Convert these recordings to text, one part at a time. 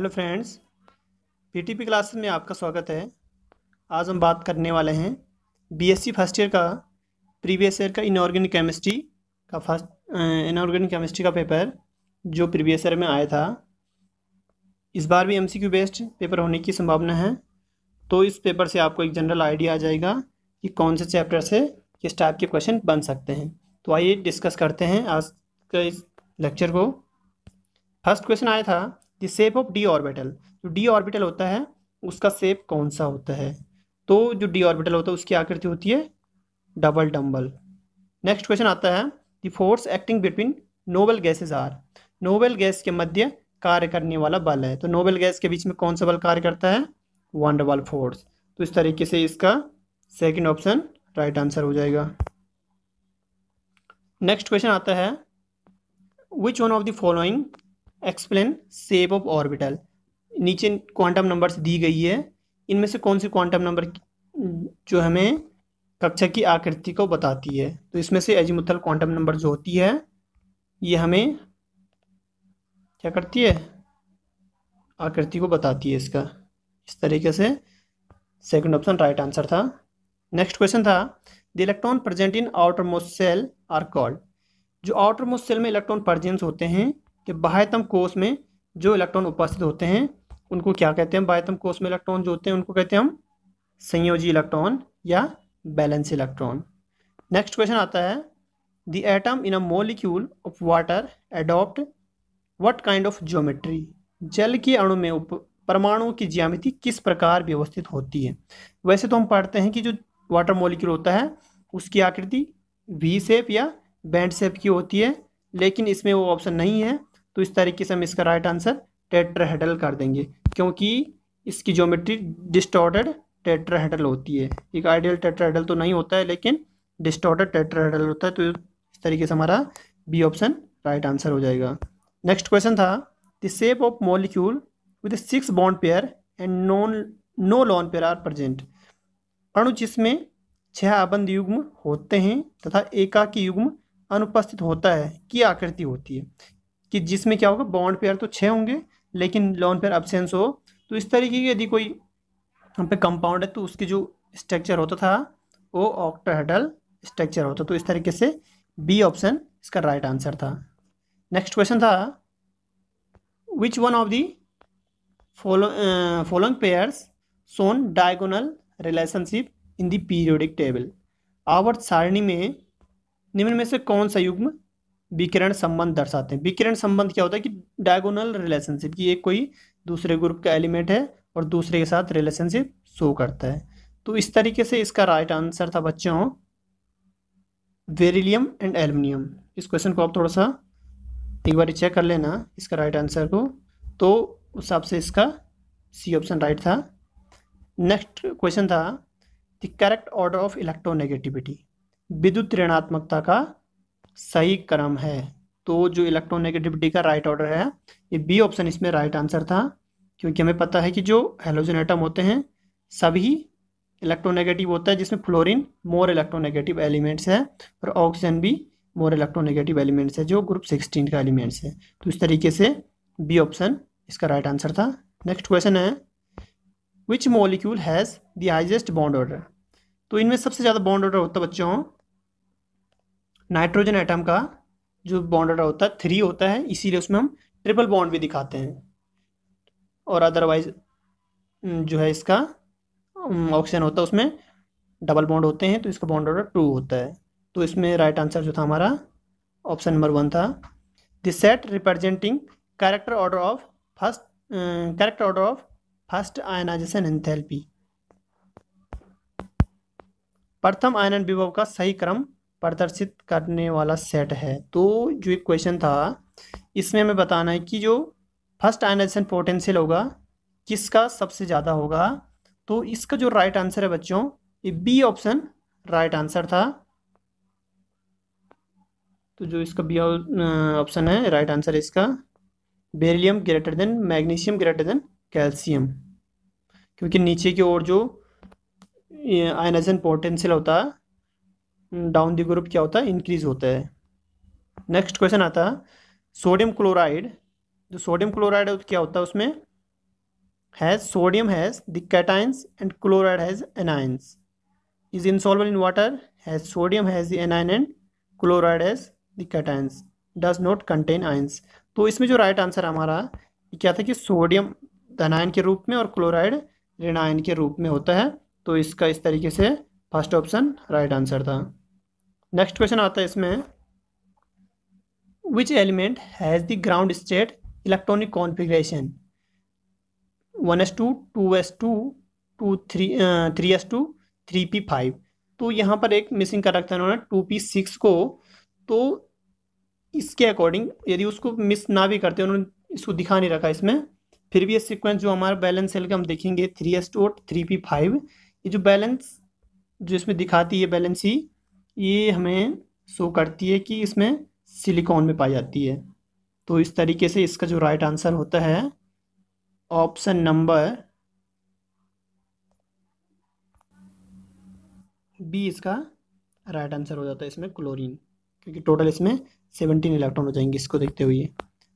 Hello friends, PTP classes में आपका स्वागत है। आज हम बात करने वाले हैं बीएससी फर्स्ट ईयर का प्रीवियस ईयर का इनऑर्गेनिक केमिस्ट्री का पेपर जो प्रीवियस ईयर में आया था। इस बार भी एमसीक्यू बेस्ड पेपर होने की संभावना है। तो इस पेपर से आपको एक जनरल आइडिया आ जाएगा कि कौन से चैप्टर से किस टाइप के क्वेश्चन बन सकते हैं। तो आइए डिस्कस करते हैं आज का इस लेक्चर को। फर्स्ट क्वेश्चन आया था the shape of D orbital. जो डी ऑर्बिटल होता है उसका शेप कौन सा होता है। तो जो डी ऑर्बिटल होता है उसकी आकृति होती है डबल डम्बल। नेक्स्ट क्वेश्चन आता है the force acting between noble gases are. Noble gas के मध्य कार्य करने वाला बल है। तो नोबल गैस के बीच में कौन सा बल कार्य करता है? One double force. तो इस तरीके से इसका सेकंड ऑप्शन राइट आंसर हो जाएगा। नेक्स्ट क्वेश्चन आता है which one of the following explain shape of orbital. नीचे क्वांटम नंबर्स दी गई है, इनमें से कौन सी क्वांटम नंबर जो हमें कक्षा की आकृति को बताती है। तो इसमें से एजीमुथल क्वांटम नंबर जो होती है ये हमें क्या करती है? आकृति को बताती है इसका। इस तरीके से सेकंड ऑप्शन राइट आंसर था। नेक्स्ट क्वेश्चन था the electron present in outermost shell are called. जो आउटर मोस्ट सेल में इलेक्ट्रॉन प्रेजेंस होते हैं कि बाह्यतम कोश में जो इलेक्ट्रॉन उपस्थित होते हैं उनको क्या कहते हैं? बाह्यतम कोश में इलेक्ट्रॉन जो होते हैं उनको कहते हैं हम संयोजी इलेक्ट्रॉन या बैलेंस इलेक्ट्रॉन। नेक्स्ट क्वेश्चन आता है the atom in a molecule of water adopt what kind of geometry. जल के अणु में परमाणुओं की ज्यामिति किस प्रकार व्यवस्थित होती है। वैसे तो हम पढ़ते हैं कि जो वाटर मॉलिक्यूल होता है उसकी आकृति वी शेप या बैंड शेप की होती है, लेकिन इसमें वो ऑप्शन नहीं है। तो इस तरीके से हम इसका राइट आंसर टेट्राहेड्रल कर देंगे, क्योंकि इसकी ज्योमेट्री डिस्टॉर्टेड टेट्राहेड्रल होती है। एक आइडियल टेट्राहेड्रल तो नहीं होता है, लेकिन डिस्टॉर्टेड टेट्राहेड्रल होता है। तो इस तरीके से हमारा बी ऑप्शन राइट आंसर हो जाएगा। नेक्स्ट क्वेश्चन था the shape of molecule with 6 bond pair and no lone pair are present. अणु जिसमें 6 आबंध युग्म होते हैं तथा एकाकी युग्म अनुपस्थित होता है की आकृति होती है। कि जिसमें क्या होगा? बॉन्ड पेयर तो 6 होंगे लेकिन लोन पेयर एब्सेंस हो। तो इस तरीके की यदि कोई हम पे कंपाउंड है तो उसकी जो स्ट्रक्चर होता था वो ऑक्टाहेड्रल स्ट्रक्चर होता। तो इस तरीके से बी ऑप्शन इसका राइट आंसर था। नेक्स्ट क्वेश्चन था विच one of the following pairs shown diagonal relationship in the periodic table. आवर्त सारणी में निम्न में से कौन सा युग्म विकिरण संबंध दर्शाते हैं। विकिरण संबंध क्या होता है? कि डायगोनल रिलेशनशिप की एक कोई दूसरे ग्रुप का एलिमेंट है और दूसरे के साथ रिलेशनशिप शो करता है। तो इस तरीके से इसका राइट आंसर था बच्चों बेरिलियम एंड एल्युमिनियम। इस क्वेश्चन को आप थोड़ा सा एक बार चेक कर लेना इसका राइट आंसर को, तो उस हिसाब से इसका सी ऑप्शन राइट था। नेक्स्ट क्वेश्चन था the correct order of electronegativity. विद्युत ऋणात्मकता का सही क्रम है। तो जो इलेक्ट्रोनेगेटिविटी का राइट ऑर्डर है ये बी ऑप्शन इसमें राइट आंसर था, क्योंकि हमें पता है कि जो हेलोजन एटम होते हैं सभी इलेक्ट्रोनेगेटिव होता है, जिसमें फ्लोरीन मोर इलेक्ट्रोनेगेटिव एलिमेंट्स है और ऑक्सीजन भी मोर इलेक्ट्रोनेगेटिव एलिमेंट्स है जो ग्रुप 16 का एलिमेंट्स है। तो इस तरीके से बी ऑप्शन इसका राइट आंसर था। नेक्स्ट क्वेश्चन है which molecule has the highest bond order. तो इनमें सबसे ज़्यादा बॉन्ड ऑर्डर होता है बच्चों नाइट्रोजन एटम का जो बॉन्ड ऑर्डर होता है 3 होता है, इसीलिए उसमें हम ट्रिपल बॉन्ड भी दिखाते हैं। और अदरवाइज जो है इसका ऑक्सीजन होता है उसमें डबल बॉन्ड होते हैं, तो इसका बॉन्ड ऑर्डर 2 होता है। तो इसमें राइट आंसर जो था हमारा ऑप्शन नंबर 1 था। The set representing character order of first ionization enthalpy. प्रथम आयनन विभव का सही क्रम प्रदर्शित करने वाला सेट है। तो जो एक क्वेश्चन था इसमें हमें बताना है कि जो फर्स्ट आयनाइजेशन पोटेंशियल होगा किसका सबसे ज़्यादा होगा। तो इसका जो राइट आंसर है बच्चों ये बी ऑप्शन राइट आंसर था। तो जो इसका बी ऑप्शन है राइट आंसर है इसका beryllium greater than magnesium greater than calcium, क्योंकि नीचे की ओर जो आयनाइजेशन पोटेंशियल होता है डाउन द ग्रुप क्या होता है? इंक्रीज होता है। नेक्स्ट क्वेश्चन आता है सोडियम क्लोराइड। जो सोडियम क्लोराइड है क्या होता है उसमें has sodium has the cations and chloride has anions, is insoluble in water, has sodium has the anion and chloride has the cations, does not contain ions। तो इसमें जो right answer हमारा ये क्या था कि सोडियम धनायन के रूप में और क्लोराइड ऋणायन के रूप में होता है। तो इसका इस तरीके से फर्स्ट ऑप्शन राइट आंसर था। नेक्स्ट क्वेश्चन आता है इसमें, which element has the ground state electronic configuration 1s2 2s2 3s2 3p5। तो यहाँ पर एक मिसिंग कर रखा है उन्होंने 2p6 को। तो इसके अकॉर्डिंग यदि उसको मिस ना भी करते, उन्होंने इसको दिखा नहीं रखा इसमें, फिर भी ये सीक्वेंस जो हमारा बैलेंस सेल का हम देखेंगे 3s2 और 3p5, ये जो बैलेंस जो इसमें दिखाती है बैलेंस ही, ये हमें शो करती है कि इसमें सिलिकॉन में पाई जाती है। तो इस तरीके से इसका जो राइट आंसर होता है ऑप्शन नंबर बी इसका राइट आंसर हो जाता है इसमें क्लोरीन, क्योंकि टोटल इसमें 17 इलेक्ट्रॉन हो जाएंगे इसको देखते हुए।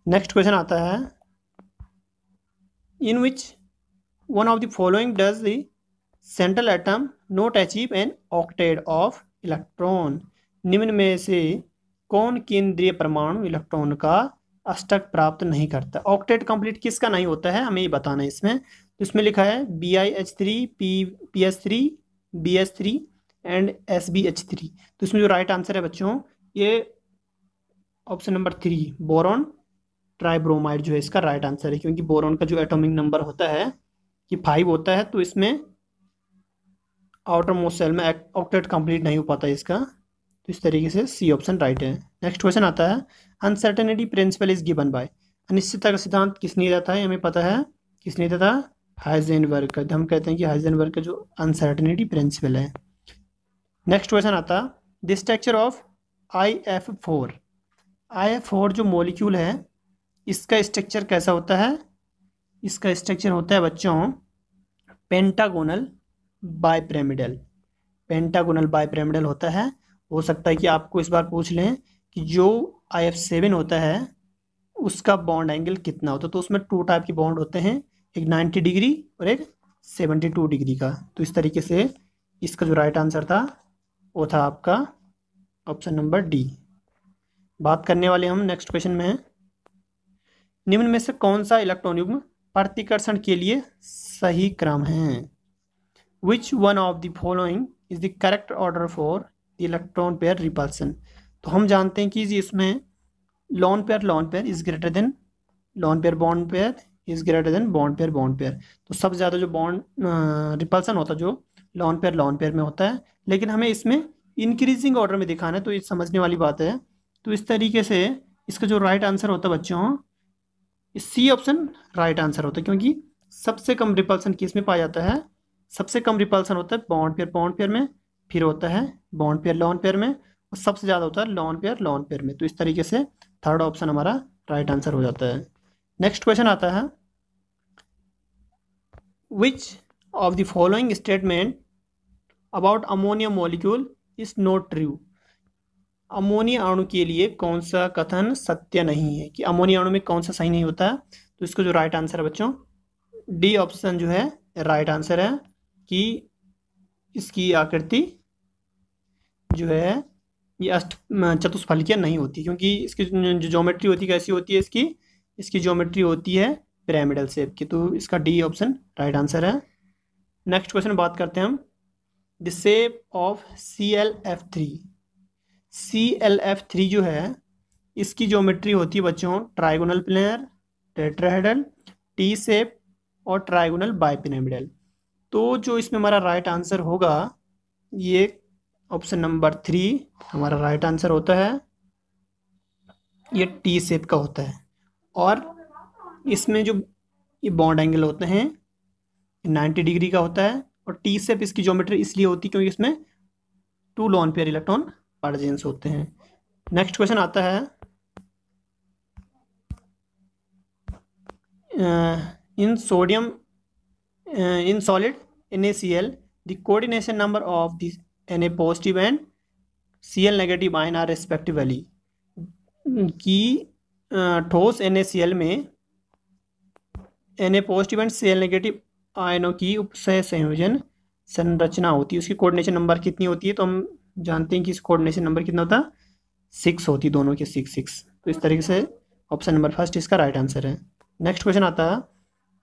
नेक्स्ट क्वेश्चन आता है, in which one of the following does the central atom not achieve an octet of electron. निम्न में से कौन केंद्रीय परमाणु इलेक्ट्रॉन का अष्टक प्राप्त नहीं करता। ऑक्टेट कंप्लीट किसका नहीं होता है हमें ये बताना है इसमें। तो इसमें लिखा है BiH3 PS3 BH3 and SbH3। तो इसमें जो राइट आंसर है बच्चों ये ऑप्शन नंबर 3 बोरॉन ट्राइब्रोमाइड जो है इसका राइट आंसर है, क्योंकि बोरॉन का जो एटॉमिक नंबर होता है कि 5 होता है, तो इसमें आउटर मोस्ट सेल में ऑक्टेट कंप्लीट नहीं हो पाता इसका। तो इस तरीके से सी ऑप्शन राइट है। नेक्स्ट क्वेश्चन आता है, uncertainty principle is given by. अनिश्चितता का सिद्धांत किसने दिया था, हमें पता है किसने दिया था, हाइजेनबर्ग का। हम कहते हैं कि हाइजेनबर्ग का जो अनसर्टेनिटी प्रिंसिपल है। नेक्स्ट क्वेश्चन आता, the structure of IF4। IF4 जो मॉलिक्यूल है इसका स्ट्रक्चर कैसा होता है। इसका स्ट्रक्चर होता है बच्चों पेंटागोनल बाइपिरामिडल। पेंटागोनल बाइपिरामिडल होता है। हो सकता है कि आपको इस बार पूछ लें कि जो IF7 होता है उसका बॉन्ड एंगल कितना होता है। तो उसमें 2 टाइप के बॉन्ड होते हैं, एक 90 डिग्री और एक 72 डिग्री का। तो इस तरीके से इसका जो राइट आंसर था वो था आपका ऑप्शन नंबर डी। बात करने वाले हम नेक्स्ट क्वेश्चन में, निम्न में से कौन सा इलेक्ट्रॉन युग्म प्रतिकर्षण के लिए सही क्रम है। Which one of the following is the correct order for electron pair repulsion. तो हम जानते हैं कि इसमें lone pair is greater then lone pair bond pair is greater then bond pair. तो सबसे ज़्यादा जो बॉन्ड रिपल्सन होता है जो लॉन पेयर में होता है, लेकिन हमें इसमें इंक्रीजिंग ऑर्डर में दिखाना है, तो ये समझने वाली बात है। तो इस तरीके से इसका जो राइट आंसर होता है बच्चों सी ऑप्शन राइट आंसर होता है, क्योंकि सबसे कम रिपल्सन किस में पाया जाता है, सबसे कम रिपल्सन होता है बॉन्ड पेयर में, फिर होता है बॉन्ड पेयर लॉन पेयर में, और सबसे ज़्यादा होता है लॉन पेयर में। तो इस तरीके से थर्ड ऑप्शन हमारा राइट आंसर हो जाता है। नेक्स्ट क्वेश्चन आता है, which of the following statement about ammonia molecule is not true. Ammonia अणु के लिए कौन सा कथन सत्य नहीं है, कि अमोनिया अणु में कौन सा सही नहीं होता। तो इसको जो राइट आंसर है बच्चों डी ऑप्शन जो है राइट आंसर है, कि इसकी आकृति जो है ये अष्ट चतुष्फलकीय नहीं होती, क्योंकि इसकी जो ज्योमेट्री होती है कैसी होती है, इसकी ज्योमेट्री होती है पिरामिडल शेप की। तो इसका डी ऑप्शन राइट आंसर है। नेक्स्ट क्वेश्चन बात करते हैं हम, द शेप ऑफ ClF3 जो है इसकी ज्योमेट्री होती है बच्चों trigonal planar, tetrahedral, T shape और ट्राइगोनल बाइपिरामिडल। तो जो इसमें हमारा राइट आंसर होगा ये ऑप्शन नंबर 3 हमारा राइट आंसर होता है, ये टी शेप का होता है। और इसमें जो ये बॉन्ड एंगल होते हैं 90 डिग्री का होता है, और टी शेप इसकी ज्योमेट्री इसलिए होती है क्योंकि इसमें 2 लॉन पेयर इलेक्ट्रॉन पार्जेंस होते हैं। नेक्स्ट क्वेश्चन आता है, इन solid NaCl the coordination number of the Na positive and Cl negative ion are respectively। कि ठोस NaCl में Na positive and Cl negative आयनों की उपसय संयोजन संरचना होती है, उसकी कोऑर्डिनेशन नंबर कितनी होती है? तो हम जानते हैं कि इस कोऑर्डिनेशन नंबर कितना होता है, 6 होती है, दोनों के 6। तो इस तरीके से ऑप्शन नंबर फर्स्ट इसका राइट आंसर है। नेक्स्ट क्वेश्चन आता है,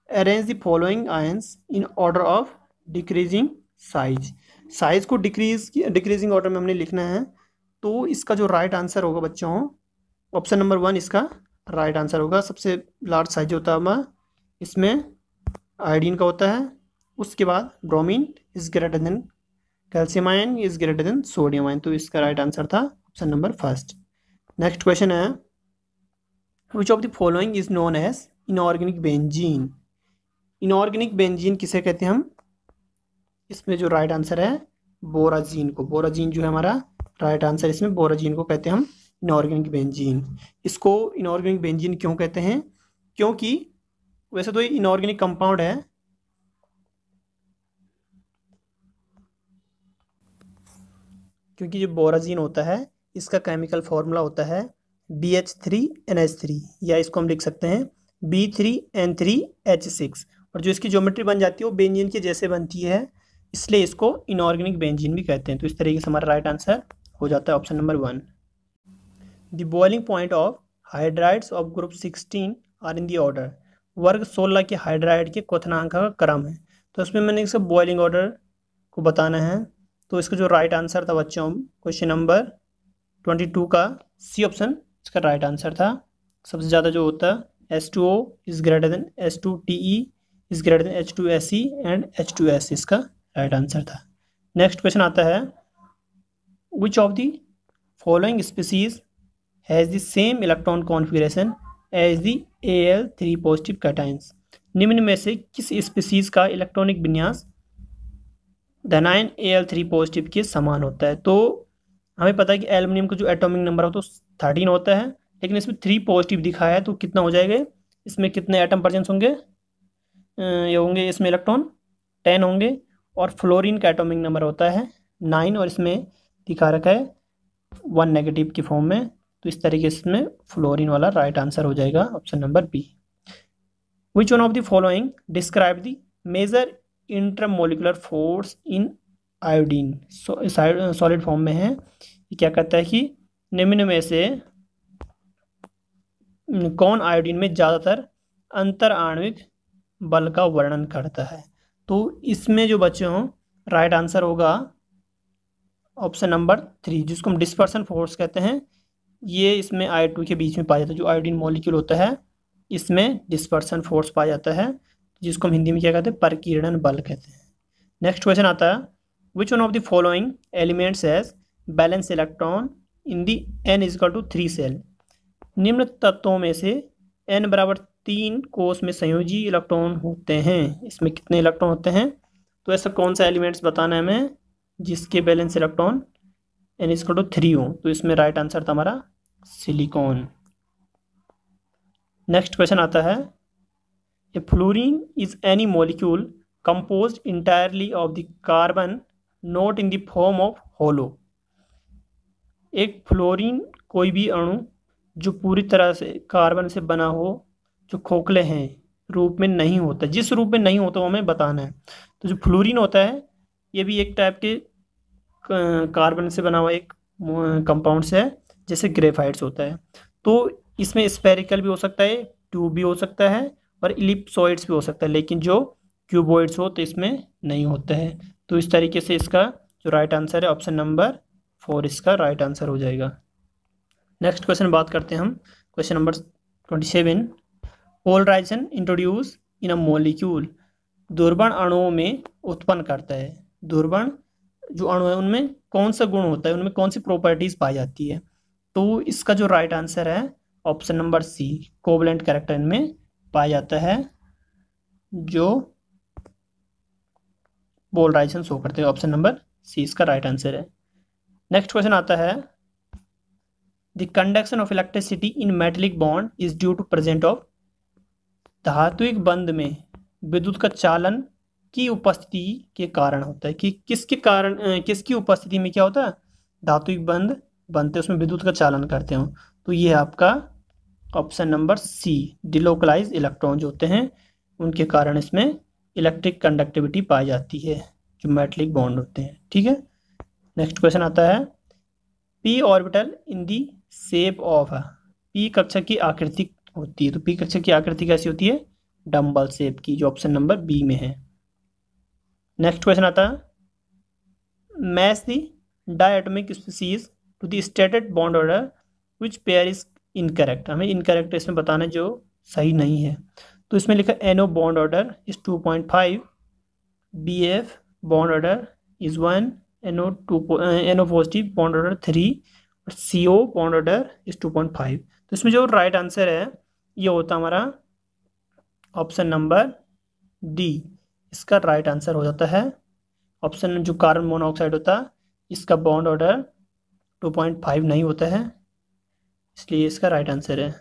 arrange the following ions in order of decreasing size. Size को डिक्रीजिंग ऑर्डर में हमने लिखना है। तो इसका जो राइट आंसर होगा बच्चों, ऑप्शन नंबर 1 इसका राइट आंसर होगा। सबसे लार्ज साइज होता है हमारा, इसमें आयोडीन का होता है, उसके बाद bromine is greater than calcium ion is greater than sodium ion. तो इसका राइट आंसर था option number first. Next question है, which of the following is known as inorganic benzene. Inorganic benzene किसे कहते हैं हम? इसमें जो राइट आंसर है बोराजीन को, बोराजीन जो है हमारा राइट आंसर, इसमें बोराजीन को कहते हैं हम इनऑर्गेनिक बेंजीन। इसको इनऑर्गेनिक बेंजीन क्यों कहते हैं? क्योंकि वैसे तो ये इनऑर्गेनिक कंपाउंड है, क्योंकि जो बोराजीन होता है इसका केमिकल फॉर्मूला होता है BH3NH3, या इसको हम लिख सकते हैं B3N3H6, और जो इसकी ज्योमेट्री बन जाती है वो बेंजीन के जैसे बनती है, इसलिए इसको इनऑर्गेनिक बेंजीन भी कहते हैं। तो इस तरीके से हमारा राइट आंसर हो जाता है option number 1। The boiling point of hydrides of group 16 are in the order. वर्ग 16 के हाइड्राइड के क्वथनांक का क्रम है। तो इसमें मैंने इसका बॉइलिंग ऑर्डर को बताना है। तो इसका जो राइट आंसर था बच्चों, क्वेश्चन नंबर 22 का सी ऑप्शन इसका राइट आंसर था। सबसे ज़्यादा जो होता है H2O is greater than H2TE is greater than H2SE and H2S, इसका राइट आंसर था। नेक्स्ट क्वेश्चन आता है, which of the following species has the same electron configuration as the Al3 positive cations. निम्न में से किस स्पीसीज का electronic विन्यास धनायन Al3 पॉजिटिव के समान होता है? तो हमें पता है कि एल्युमिनियम का जो एटॉमिक नंबर होता है 13 होता है, लेकिन इसमें 3 पॉजिटिव दिखाया है, तो कितना हो जाएगा? इसमें कितने एटम प्रेजेंस होंगे? ये होंगे इसमें इलेक्ट्रॉन 10 होंगे, और फ्लोरीन का एटॉमिक नंबर होता है 9, और इसमें दिखा रखा है 1 नेगेटिव की फॉर्म में। तो इस तरीके से इसमें फ्लोरीन वाला राइट आंसर हो जाएगा option number B. Which one of the following describe the major intermolecular force in iodine. Solid form में है। ये क्या कहता है कि निम्न में से कौन आयोडीन में ज़्यादातर अंतर आणविक बल का वर्णन करता है? तो इसमें जो बच्चों राइट आंसर होगा ऑप्शन नंबर 3, जिसको हम डिस्पर्सन फोर्स कहते हैं। ये इसमें I2 के बीच में पाया जाता है। जो आयोडीन मॉलिक्यूल होता है इसमें डिस्पर्सन फोर्स पाया जाता है, जिसको हम हिंदी में क्या कहते हैं? परिकीर्णन बल कहते हैं। नेक्स्ट क्वेश्चन आता है, which one of the following elements has valence electron in the N=3 shell. निम्न तत्वों में से N बराबर 3 कोष में संयोजी इलेक्ट्रॉन होते हैं। इसमें कितने इलेक्ट्रॉन होते हैं? तो ऐसा कौन सा एलिमेंट्स बताना है हमें जिसके बैलेंस इलेक्ट्रॉन N=3 हो? तो इसमें राइट आंसर था हमारा सिलिकॉन। नेक्स्ट क्वेश्चन आता है, a fluorine is any molecule composed entirely of the carbon not in the form of hollow. एक फ्लोरीन कोई भी अणु जो पूरी तरह से कार्बन से बना हो, जो खोखले हैं रूप में नहीं होता। जिस रूप में नहीं होता वो हमें बताना है। तो जो फ्लोरीन होता है ये भी एक टाइप के कार्बन से बना हुआ एक कंपाउंड्स है, जैसे ग्रेफाइट्स होता है। तो इसमें स्फेरिकल भी हो सकता है, ट्यूब भी हो सकता है, और इलिप्सॉइड्स भी हो सकता है, लेकिन जो क्यूबॉइड्स हो तो इसमें नहीं होता है। तो इस तरीके से इसका जो राइट आंसर है ऑप्शन नंबर 4 इसका राइट आंसर हो जाएगा। नेक्स्ट क्वेश्चन बात करते हैं हम, question number 27, polarization introduce in a molecule. दुर्बण अणुओं में उत्पन्न करता है। दुर्बण जो अणु है उनमें कौन सा गुण होता है, उनमें कौन सी प्रॉपर्टीज पाई जाती है? तो इसका जो राइट आंसर है option number C, covalent character इनमें पाया जाता है जो पोलराइजेशन शो करते हैं। ऑप्शन नंबर सी इसका राइट आंसर है। नेक्स्ट क्वेश्चन आता है, the conduction of electricity in metallic bond is due to present of. धात्विक बंध में विद्युत का चालन की उपस्थिति के कारण होता है। कि किसके कारण, किसकी उपस्थिति में क्या होता है? धात्विक बंध बनते हैं, उसमें विद्युत का चालन करते हो। तो ये आपका option number C, delocalize electron जो होते हैं उनके कारण इसमें इलेक्ट्रिक कंडक्टिविटी पाई जाती है, जो मेटलिक बॉन्ड होते हैं। ठीक है, नेक्स्ट क्वेश्चन आता है P orbital in the shape of. P कक्षक की आकृति होती है, तो पी कक्षक की आकृति कैसी होती है? डम्बल शेप की, जो ऑप्शन नंबर बी में है। नेक्स्ट क्वेश्चन आता है match the diatomic species to the stated bond order which pair is incorrect. हमें इनकरेक्ट इसमें बताना है जो सही नहीं है। तो इसमें लिखा NO bond order is 2.5, BF bond order is 1, NO positive bond order 3 और CO बॉन्ड ऑर्डर इज 2.5। तो इसमें जो राइट आंसर है ये होता हमारा ऑप्शन नंबर डी, इसका राइट आंसर हो जाता है। ऑप्शन जो कार्बन मोनोऑक्साइड होता है इसका बॉन्ड ऑर्डर 2.5 नहीं होता है, इसलिए इसका राइट आंसर है।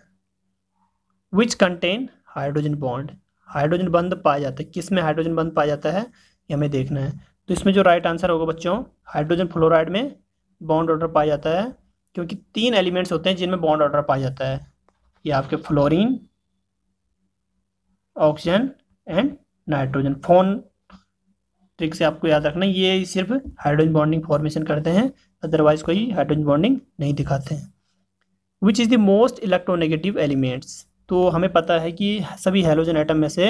Which contain hydrogen bond. Hydrogen बंध पाया जाता है, किस में हाइड्रोजन बंध पाया जाता है ये हमें देखना है। तो इसमें जो राइट आंसर होगा बच्चों, हाइड्रोजन फ्लोराइड में बॉन्ड ऑर्डर पाया जाता है, क्योंकि 3 एलिमेंट्स होते हैं जिनमें बॉन्ड ऑर्डर पाया जाता है। ये आपके fluorine, oxygen and nitrogen. Phone trick से आपको याद रखना, ये सिर्फ हाइड्रोजन बॉन्डिंग फॉर्मेशन करते हैं, अदरवाइज कोई हाइड्रोजन बॉन्डिंग नहीं दिखाते हैं। Which is the most electronegative elements. तो हमें पता है कि सभी हैलोजन एटम में से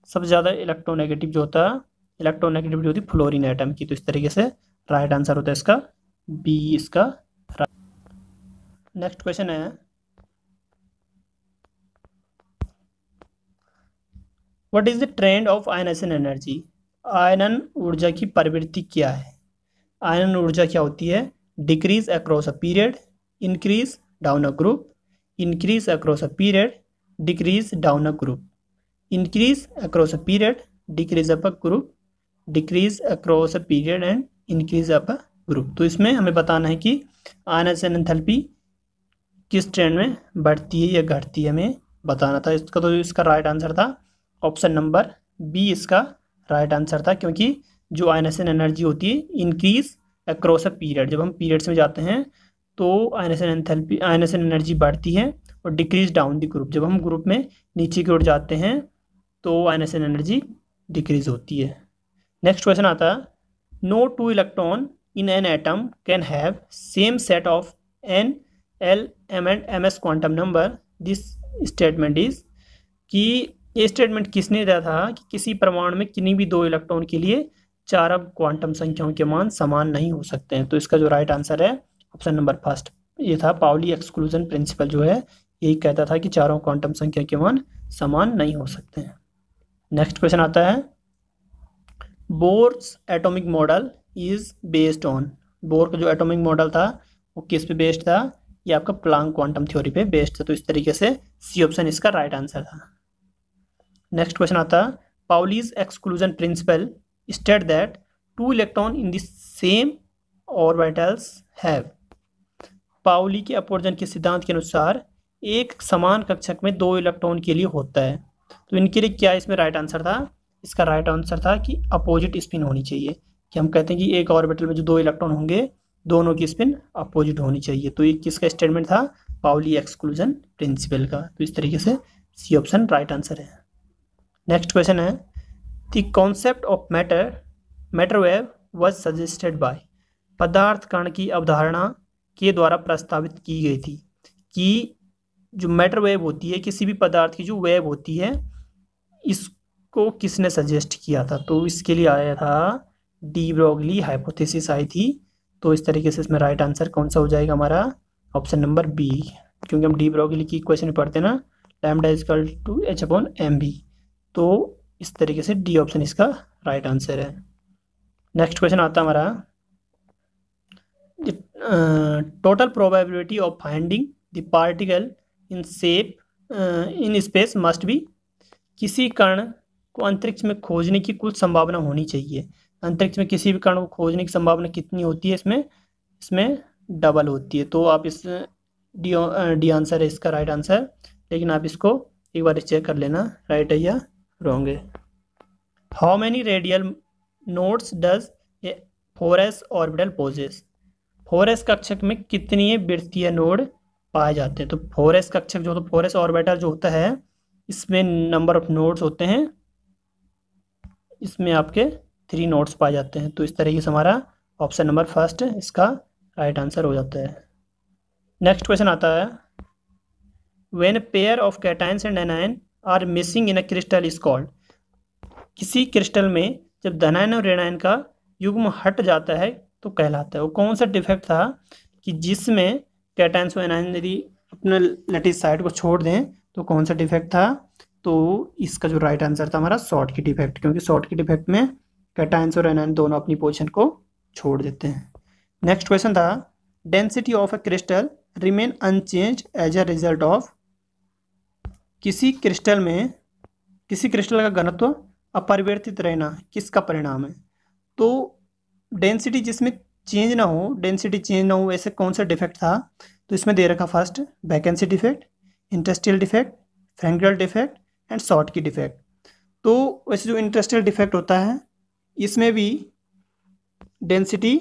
सबसे ज़्यादा इलेक्ट्रोनेगेटिव जो होता है, इलेक्ट्रोनेगेटिविटी होती है फ्लोरीन एटम की। तो इस तरीके से राइट आंसर होता है इसका बी, इसका। नेक्स्ट क्वेश्चन है what is the trend of ionization energy. आयनन ऊर्जा की प्रवृत्ति क्या है? आयनन ऊर्जा क्या होती है? Decrease across a period, increase down a group, increase across a period, decrease down a group, increase across a period, decrease up a group, decrease across a period and increase up a group. तो इसमें हमें बताना है कि ionization enthalpy किस trend में बढ़ती है या घटती है, हमें बताना था इसका। तो इसका राइट आंसर था ऑप्शन नंबर बी, इसका राइट आंसर था, क्योंकि जो आयनाइजेशन एनर्जी होती है इंक्रीज अक्रॉस अ पीरियड, जब हम पीरियड्स में जाते हैं तो आयनाइजेशन एंथैल्पी, आयनाइजेशन एनर्जी बढ़ती है, और डिक्रीज डाउन द ग्रुप, जब हम ग्रुप में नीचे की ओर जाते हैं तो आयनाइजेशन एनर्जी डिक्रीज होती है। नेक्स्ट क्वेश्चन आता है no two electron in an atom can have same set of N, L, M and MS quantum number. This statement is, कि ये स्टेटमेंट किसने दिया था कि किसी परमाणु में किन्हीं भी 2 इलेक्ट्रॉन के लिए 4 अब क्वांटम संख्याओं के मान समान नहीं हो सकते हैं। तो इसका जो राइट आंसर है ऑप्शन नंबर फर्स्ट, ये था पाउली एक्सक्लूजन प्रिंसिपल, जो है यही कहता था कि चारों क्वांटम संख्या के मान समान नहीं हो सकते हैं। नेक्स्ट क्वेश्चन आता है Bohr's atomic model is based on. Bore का जो एटॉमिक मॉडल था वो किस पे बेस्ड था? ये आपका प्लांक क्वांटम थ्योरी पे बेस्ड था। तो इस तरीके से सी ऑप्शन इसका राइट आंसर था। नेक्स्ट क्वेश्चन आता है Pauli's exclusion principle state that 2 electron in the same orbitals have. Pauli के अपवर्जन के सिद्धांत के अनुसार एक समान कक्षक में 2 इलेक्ट्रॉन के लिए होता है। तो इनके लिए क्या इसमें राइट आंसर था? इसका राइट आंसर था कि अपोजिट स्पिन होनी चाहिए, कि हम कहते हैं कि एक ऑर्बिटल में जो 2 इलेक्ट्रॉन होंगे दोनों की स्पिन अपोजिट होनी चाहिए। तो ये किसका स्टेटमेंट था? पाउली एक्सक्लूजन प्रिंसिपल का। तो इस तरीके से सी ऑप्शन राइट आंसर है। नेक्स्ट क्वेश्चन है the concept of matter wave was suggested by. पदार्थ कण की अवधारणा के द्वारा प्रस्तावित की गई थी, कि जो मैटर वेव होती है, किसी भी पदार्थ की जो वेव होती है, इसको किसने सजेस्ट किया था? तो इसके लिए आया था डी ब्रोगली हाइपोथेसिस आई थी। तो इस तरीके से इसमें राइट आंसर कौन सा हो जाएगा हमारा? ऑप्शन नंबर बी, क्योंकि हम डी ब्रोगली की इक्वेशन पढ़ते हैं ना, lambda is equal to H/mv। तो इस तरीके से डी ऑप्शन इसका राइट आंसर है। नेक्स्ट क्वेश्चन आता है हमारा total probability of finding the particle in shape in space must be. किसी कण को अंतरिक्ष में खोजने की कुल संभावना होनी चाहिए। अंतरिक्ष में किसी भी कण को खोजने की संभावना कितनी होती है? इसमें डबल होती है। तो आप इस डी आंसर है इसका राइट आंसर, लेकिन आप इसको एक बार चेक कर लेना राइट है या रॉन्ग है। How many radial nodes does a 4s orbital possess. 4s कक्षक में कितनी वृत्तीय नोड पाए जाते हैं? तो 4s कक्षक जो, तो 4s ऑर्बिटल जो होता है इसमें नंबर ऑफ नोड्स होते हैं इसमें आपके 3 नोड्स पाए जाते हैं। तो इस तरीके से हमारा ऑप्शन नंबर फर्स्ट इसका राइट आंसर हो जाता है। नेक्स्ट क्वेश्चन आता है, when pair of cations and anion are missing in a crystal is called. किसी क्रिस्टल में जब धनायन और ऋणायन का युग्म हट जाता है तो कहलाता है। वो कौन सा डिफेक्ट था कि जिसमें कैटायंस और एनायन यदि अपने लैटिस साइड को छोड़ दें तो कौन सा डिफेक्ट था? तो इसका जो राइट आंसर था हमारा शॉर्ट की डिफेक्ट, क्योंकि शॉर्ट की डिफेक्ट में कैटायंस और एनायन दोनों अपनी पोजीशन को छोड़ देते हैं। नेक्स्ट क्वेश्चन था, density of a crystal remain unchange as a result of. किसी क्रिस्टल का घनत्व अपरिवर्तित रहना किसका परिणाम है? तो डेंसिटी जिसमें डेंसिटी चेंज ना हो ऐसे कौन सा डिफेक्ट था? तो इसमें दे रखा first vacancy defect, interstitial defect, Frenkel defect and Schottky defect. तो वैसे जो इंडस्ट्रियल डिफेक्ट होता है इसमें भी डेंसिटी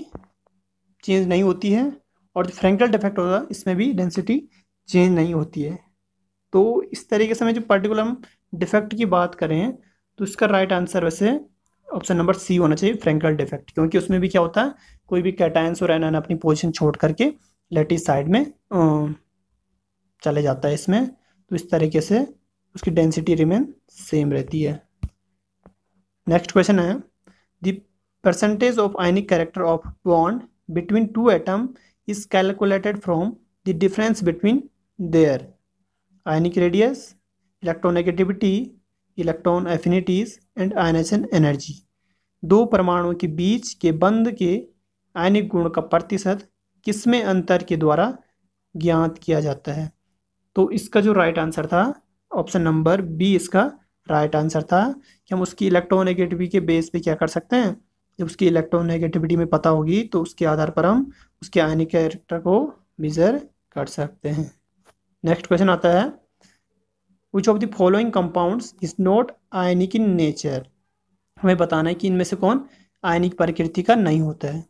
चेंज नहीं होती है, और जो फ्रैंकल डिफेक्ट होगा इसमें भी डेंसिटी चेंज नहीं होती है। तो इस तरीके से मैं जो पर्टिकुलर हम डिफेक्ट की बात करें तो इसका राइट आंसर वैसे ऑप्शन नंबर सी होना चाहिए, फ्रैंकल डिफेक्ट, क्योंकि उसमें भी क्या होता है, कोई भी कैटायंस और एनायन अपनी पोजीशन छोड़ करके लैटिस साइड में चले जाता है इसमें। तो इस तरीके से उसकी डेंसिटी रिमेन सेम रहती है। नेक्स्ट क्वेश्चन है, the percentage of ionic character of bond between two atom is calculated from the difference between their ionic radius, electronegativity, electron affinities and ionisation energy. दो परमाणुओं के बीच के बंध के आयनिक गुण का प्रतिशत किसमें अंतर के द्वारा ज्ञात किया जाता है? तो इसका जो राइट आंसर था ऑप्शन नंबर बी इसका राइट आंसर था कि हम उसकी इलेक्ट्रोनेगेटिविटी के बेस पे क्या कर सकते हैं, जब उसकी इलेक्ट्रोनेगेटिविटी में पता होगी तो उसके आधार पर हम उसके आयनिक कैरेक्टर को मेजर कर सकते हैं। नेक्स्ट क्वेश्चन आता है, which of the following compounds is not ionic in nature. हमें बताना है कि इनमें से कौन आयनिक प्रकृति का नहीं होता है।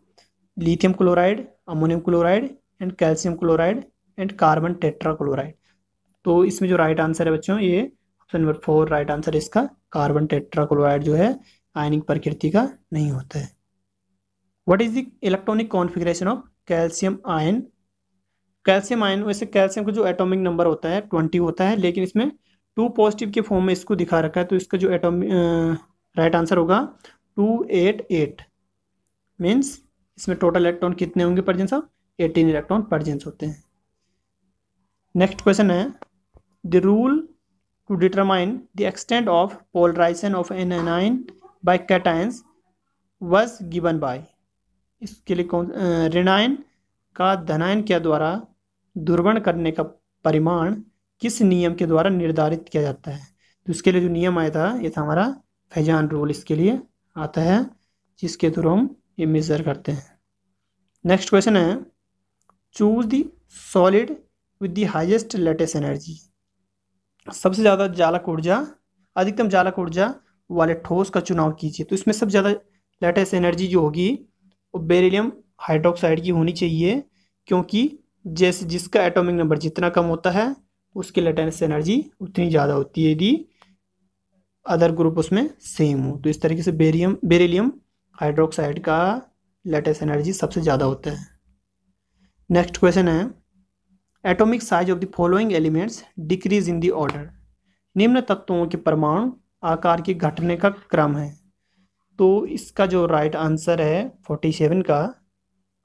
Lithium chloride, ammonium chloride and calcium chloride and carbon tetra chloride. तो इसमें जो राइट आंसर है बच्चों ये ऑप्शन नंबर 4 राइट आंसर है इसका, कार्बन टेट्रा क्लोराइड जो है आयनिक प्रकृति का नहीं होता है। What is the electronic configuration of calcium ion? Calcium ion, वैसे कैल्शियम का जो एटॉमिक नंबर होता है 20 होता है, लेकिन इसमें 2 पॉजिटिव के फॉर्म में इसको दिखा रखा है। तो इसका जो राइट आंसर होगा 288, मीन्स इसमें टोटल इलेक्ट्रॉन कितने होंगे प्रेजेंस ऑफ 18 इलेक्ट्रॉन प्रेजेंस होते हैं। नेक्स्ट क्वेश्चन है, the rule to determine the extent of polarization of an anion by cations was given by. इसके लिए कौन ऋणायन का धनायन के द्वारा दुर्वर्ण करने का परिमाण किस नियम के द्वारा निर्धारित किया जाता है? तो इसके लिए जो नियम आया था ये था हमारा फैजान रूल, इसके लिए आता है जिसके थ्रू हम ये मेजर करते हैं। नेक्स्ट क्वेश्चन है, choose the solid with the highest latest energy. सबसे ज़्यादा चालक ऊर्जा, अधिकतम चालक ऊर्जा वाले ठोस का चुनाव कीजिए। तो इसमें सबसे ज़्यादा लेटेस्ट एनर्जी जो होगी वो बेरिलियम हाइड्रोक्साइड की होनी चाहिए, क्योंकि जैसे जिसका एटॉमिक नंबर जितना कम होता है उसकी लेटेस्ट एनर्जी उतनी ज़्यादा होती है यदि अदर ग्रुप उसमें सेम हो। तो इस तरीके से बेरिलियम हाइड्रोक्साइड का लेटेस्ट एनर्जी सबसे ज़्यादा होता है। नेक्स्ट क्वेश्चन है, atomic size of the following elements decrease in the order. निम्न तत्वों के परमाणु आकार के घटने का क्रम है। तो इसका जो राइट आंसर है 47 का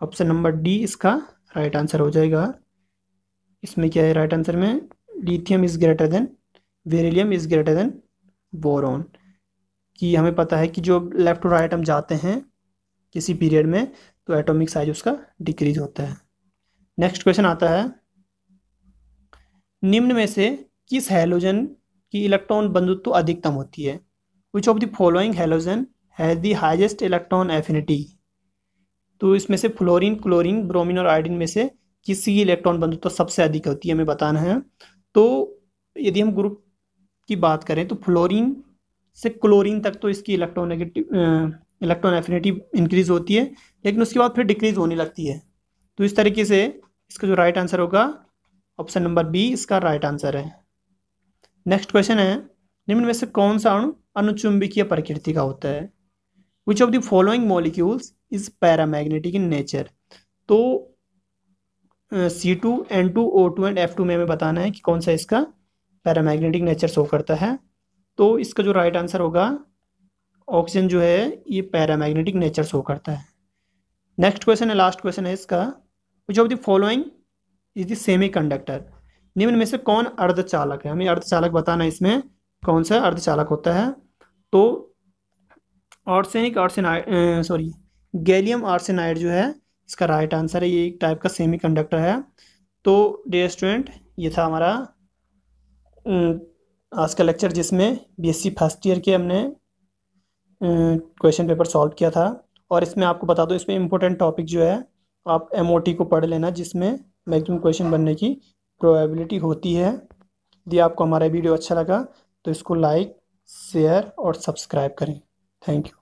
ऑप्शन नंबर डी इसका राइट आंसर हो जाएगा। इसमें क्या है राइट आंसर में, lithium is greater then beryllium is greater then boron, कि हमें पता है कि जो लेफ्ट टू राइट हम जाते हैं किसी पीरियड में तो एटॉमिक साइज उसका डिक्रीज होता है। नेक्स्ट क्वेश्चन आता है, निम्न में से किस हैलोजन की इलेक्ट्रॉन बंधुत्व अधिकतम होती है? Which of the following halogen has the highest electron affinity. तो इसमें से फ्लोरीन, क्लोरीन, ब्रोमीन और आयोडीन में से किसी की इलेक्ट्रॉन बंधुत्व सबसे अधिक होती है हमें बताना है। तो यदि हम ग्रुप की बात करें तो फ्लोरीन से क्लोरीन तक तो इसकी इलेक्ट्रॉन एफिनिटी इंक्रीज होती है, लेकिन उसके बाद फिर डिक्रीज होने लगती है। तो इस तरीके से इसका जो राइट आंसर होगा ऑप्शन नंबर बी इसका राइट आंसर है। नेक्स्ट क्वेश्चन है, निम्न में से कौन सा अणु अनुचुंबकीय प्रकृति का होता है? Which of the following molecules is paramagnetic in nature. तो C2N2O2 एंड F2 में हमें बताना है कि कौन सा इसका पैरामैग्नेटिक नेचर शो करता है। तो इसका जो राइट आंसर होगा, ऑक्सीजन जो है ये पैरामैग्नेटिक नेचर शो करता है। नेक्स्ट क्वेश्चन है, लास्ट क्वेश्चन है इसका, विच of the following is the semi conductor. निम्न में से कौन अर्धचालक है, हमें अर्धचालक बताना है, इसमें कौन सा अर्धचालक होता है। तो arsenic arsenide, sorry gallium arsenide जो है इसका राइट आंसर है, ये एक टाइप का सेमी कंडक्टर है। तो डियर स्टूडेंट, ये था हमारा आज का लेक्चर, जिसमें BSc फर्स्ट ईयर के हमने क्वेश्चन पेपर सॉल्व किया था। और इसमें आपको बता दो, इसमें इम्पोर्टेंट टॉपिक जो है आप MOT को पढ़ लेना, जिसमें मैक्सिमम क्वेश्चन बनने की प्रोबेबिलिटी होती है। यदि आपको हमारा वीडियो अच्छा लगा तो इसको लाइक, शेयर और सब्सक्राइब करें। Thank you.